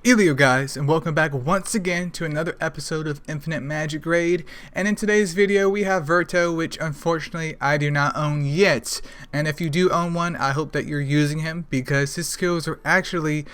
Elio guys, and welcome back once again to another episode of Infinite Magicraid. And in today's video we have Verto, which unfortunately I do not own yet. And if you do own one, I hope that you're using him because his skills are actually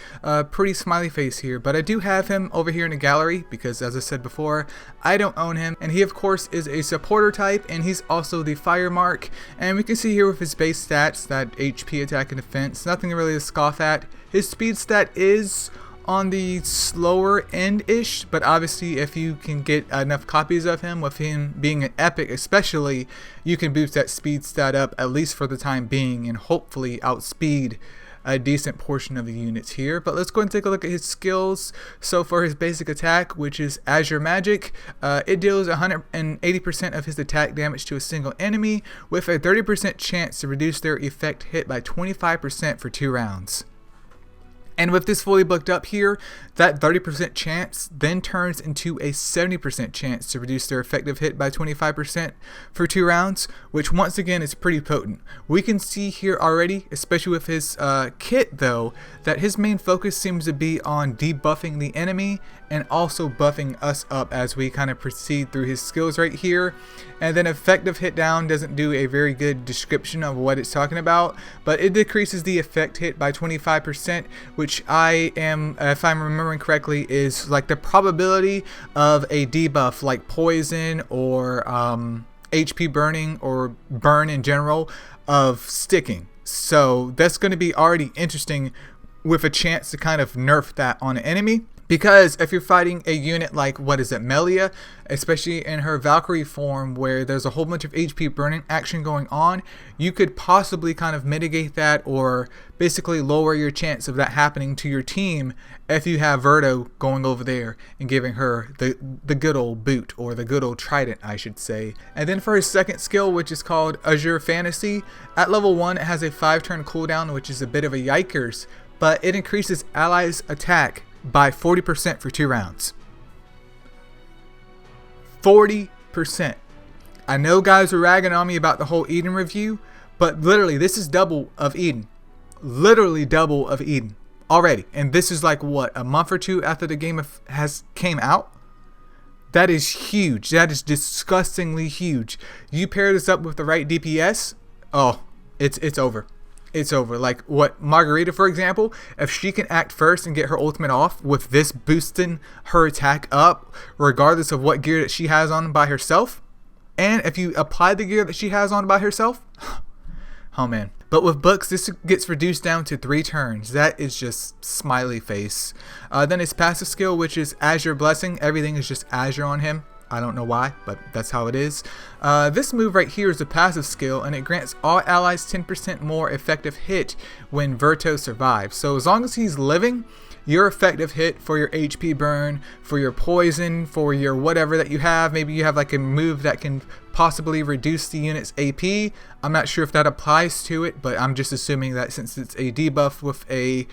pretty smiley face here. But I do have him over here in the gallery because, as I said before, I don't own him. And he of course is a supporter type, and he's also the fire mark. And we can see here with his base stats, that HP, attack, and defense, nothing really to scoff at. His speed stat is on the slower end-ish, but obviously if you can get enough copies of him, with him being an epic especially, you can boost that speed stat up at least for the time being and hopefully outspeed a decent portion of the units here. But let's go and take a look at his skills. So for his basic attack, which is Azure Magic, it deals 180% of his attack damage to a single enemy with a 30% chance to reduce their effect hit by 25% for 2 rounds. And with this fully booked up here, that 30% chance then turns into a 70% chance to reduce their effective hit by 25% for 2 rounds, which once again is pretty potent. We can see here already, especially with his kit though, that his main focus seems to be on debuffing the enemy and also buffing us up as we kind of proceed through his skills right here. And then effective hit down doesn't do a very good description of what it's talking about, but it decreases the effect hit by 25%, which I am, if I'm remembering correctly, is like the probability of a debuff like poison or HP burning or burn in general of sticking. So that's going to be already interesting with a chance to kind of nerf that on an enemy. Because if you're fighting a unit like, what is it, Melia, especially in her Valkyrie form where there's a whole bunch of HP burning action going on, you could possibly kind of mitigate that or basically lower your chance of that happening to your team if you have Verto going over there and giving her the good old boot, or the good old trident I should say. And then for his second skill, which is called Azure Fantasy, at level 1 it has a 5-turn cooldown, which is a bit of a yikers, but it increases allies' attack by 40% for 2 rounds. 40%. I know guys were ragging on me about the whole Eden review, but literally this is double of Eden. Literally double of Eden already. And this is like what, a month or 2 after the game has came out? That is huge. That is disgustingly huge. You pair this up with the right DPS, oh, it's over. It's over. Like what, Margarita for example, if she can act first and get her ultimate off with this boosting her attack up regardless of what gear that she has on by herself, and if you apply the gear that she has on by herself, oh man. But with books, this gets reduced down to 3 turns. That is just smiley face. Then his passive skill, which is Azure Blessing, everything is just Azure on him. I don't know why, but that's how it is. This move right here is a passive skill, and it grants all allies 10% more effective hit when Verto survives. So as long as he's living, your effective hit for your HP burn, for your poison, for your whatever that you have, maybe you have like a move that can possibly reduce the unit's AP. I'm not sure if that applies to it, but I'm just assuming that since it's a debuff with a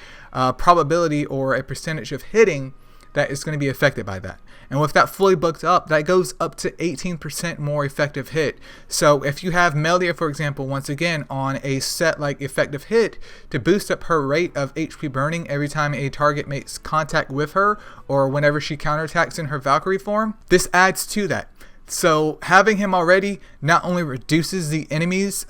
probability or a percentage of hitting, that is going to be affected by that. And with that fully booked up, that goes up to 18% more effective hit. So if you have Melia, for example, once again on a set like effective hit, to boost up her rate of HP burning every time a target makes contact with her or whenever she counterattacks in her Valkyrie form, this adds to that. So having him already not only reduces the enemy's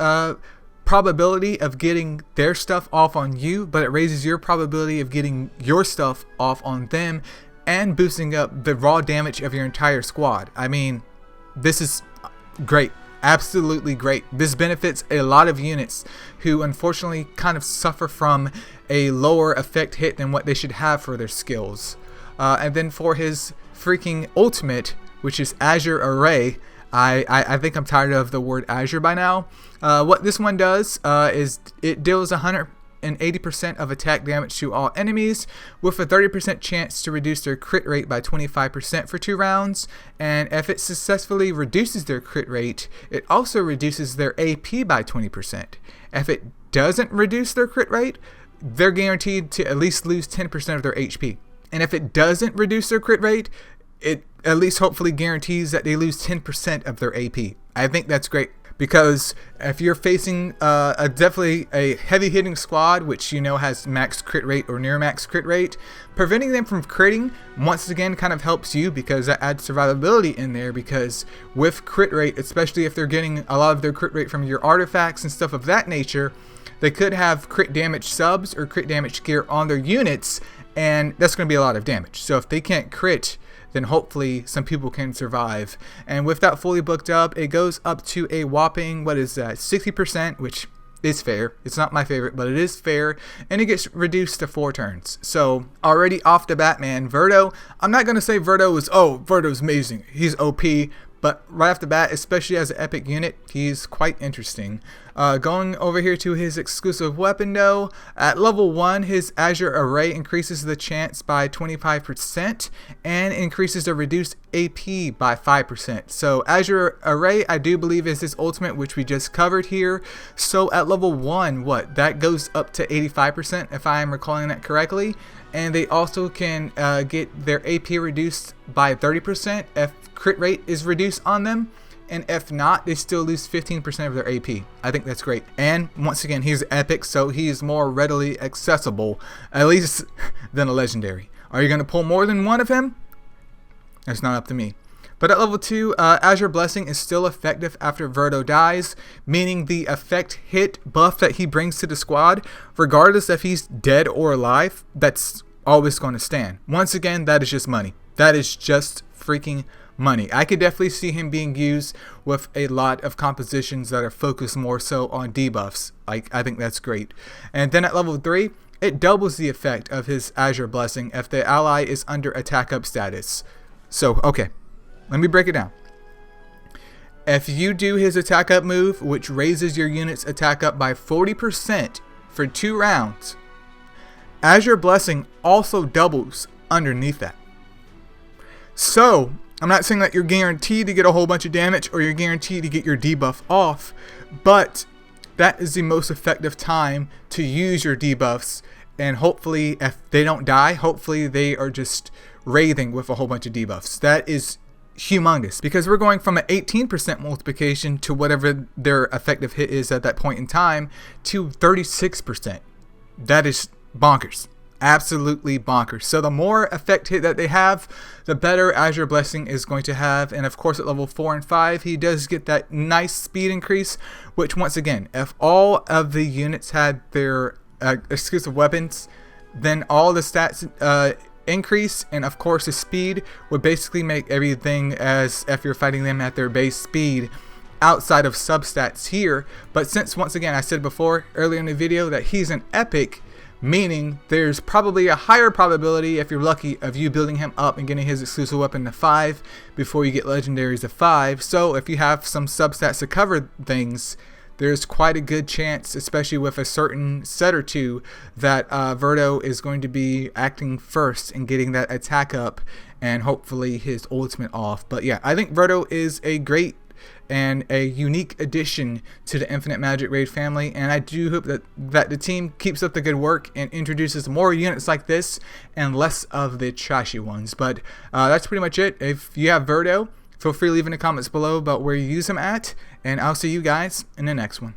probability of getting their stuff off on you, but it raises your probability of getting your stuff off on them and boosting up the raw damage of your entire squad. I mean, this is great. Absolutely great. This benefits a lot of units who unfortunately kind of suffer from a lower effect hit than what they should have for their skills. And then for his freaking ultimate, which is Azure Array, I think I'm tired of the word Azure by now. What this one does is it deals 180% of attack damage to all enemies with a 30% chance to reduce their crit rate by 25% for 2 rounds. And if it successfully reduces their crit rate, it also reduces their AP by 20%. If it doesn't reduce their crit rate, they're guaranteed to at least lose 10% of their HP. And if it doesn't reduce their crit rate, it at least hopefully guarantees that they lose 10% of their AP. I think that's great. because if you're facing definitely a heavy hitting squad, which you know has max crit rate or near max crit rate, preventing them from critting once again kind of helps you, because that adds survivability in there, because with crit rate, especially if they're getting a lot of their crit rate from your artifacts and stuff of that nature, they could have crit damage subs or crit damage gear on their units, and that's going to be a lot of damage. So if they can't crit, then hopefully some people can survive. And with that fully booked up, it goes up to a whopping, what is that, 60%, which is fair. It's not my favorite, but it is fair, and it gets reduced to 4 turns. So already off the bat, man, Verto, I'm not going to say Verto's amazing. He's OP, but right off the bat, especially as an epic unit, he's quite interesting. Going over here to his exclusive weapon though, at level 1, his Azure Array increases the chance by 25% and increases the reduced AP by 5%. So Azure Array, I do believe, is his ultimate, which we just covered here. So at level 1, that goes up to 85% if I am recalling that correctly. And they also can get their AP reduced by 30% if crit rate is reduced on them, and if not, they still lose 15% of their AP. I think that's great. And once again, he's epic, so he is more readily accessible, at least than a legendary. Are you going to pull more than one of him? That's not up to me. But at level 2, Azure Blessing is still effective after Verto dies, meaning the effect hit buff that he brings to the squad, regardless if he's dead or alive, that's always going to stand. Once again, that is just money. That is just freaking money. I could definitely see him being used with a lot of compositions that are focused more so on debuffs. I think that's great. And then at level 3, it doubles the effect of his Azure Blessing if the ally is under attack up status. So, okay. Let me break it down. If you do his attack up move, which raises your unit's attack up by 40% for 2 rounds, Azure Blessing also doubles underneath that. So, I'm not saying that you're guaranteed to get a whole bunch of damage or you're guaranteed to get your debuff off, but that is the most effective time to use your debuffs, and hopefully if they don't die, hopefully they are just wraithing with a whole bunch of debuffs. That is humongous, because we're going from an 18% multiplication to whatever their effective hit is at that point in time to 36%. That is bonkers. Absolutely bonkers. So the more effect hit that they have, the better Azure Blessing is going to have. And of course at level 4 and 5, he does get that nice speed increase, which once again, if all of the units had their exclusive weapons, then all the stats increase, and of course the speed would basically make everything as if you're fighting them at their base speed outside of substats here. But since, once again, I said before earlier in the video that he's an epic, meaning there's probably a higher probability, if you're lucky, of you building him up and getting his exclusive weapon to 5 before you get legendaries to 5. So if you have some substats to cover things, there's quite a good chance, especially with a certain set or two, that Verto is going to be acting first and getting that attack up and hopefully his ultimate off. But yeah, I think Verto is a great and a unique addition to the Infinite Magicraid family, and I do hope that the team keeps up the good work and introduces more units like this and less of the trashy ones. But that's pretty much it. If you have Verto, feel free to leave in the comments below about where you use them at, and I'll see you guys in the next one.